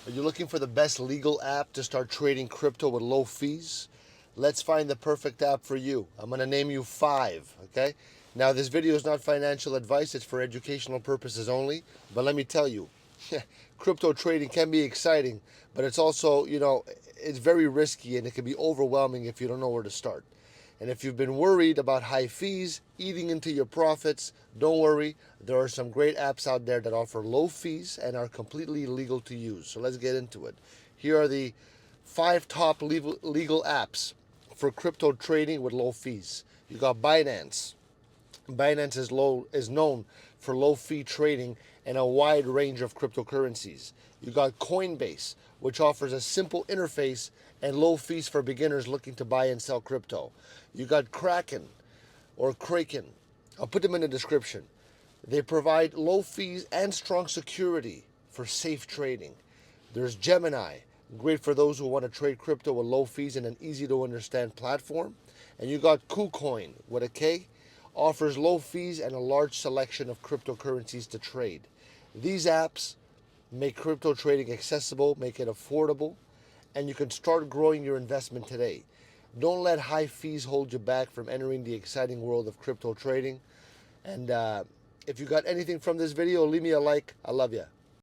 Are you looking for the best legal app to start trading crypto with low fees? Let's find the perfect app for you. I'm going to name you 5, okay? Now, this video is not financial advice, it's for educational purposes only. But let me tell you, crypto trading can be exciting, but it's also, it's very risky and it can be overwhelming if you don't know where to start. And if you've been worried about high fees eating into your profits, don't worry. There are some great apps out there that offer low fees and are completely legal to use. So let's get into it. Here are the 5 top legal apps for crypto trading with low fees. You got Binance. Binance is known for low fee trading and a wide range of cryptocurrencies. You got Coinbase, which offers a simple interface and low fees for beginners looking to buy and sell crypto. You got Kraken or Kraken. I'll put them in the description. They provide low fees and strong security for safe trading. There's Gemini, great for those who want to trade crypto with low fees and an easy to understand platform. And you got KuCoin with a K, offers low fees and a large selection of cryptocurrencies to trade. These apps make crypto trading accessible, make it affordable, and you can start growing your investment today. Don't let high fees hold you back from entering the exciting world of crypto trading. And if you got anything from this video, leave me a like. I love you.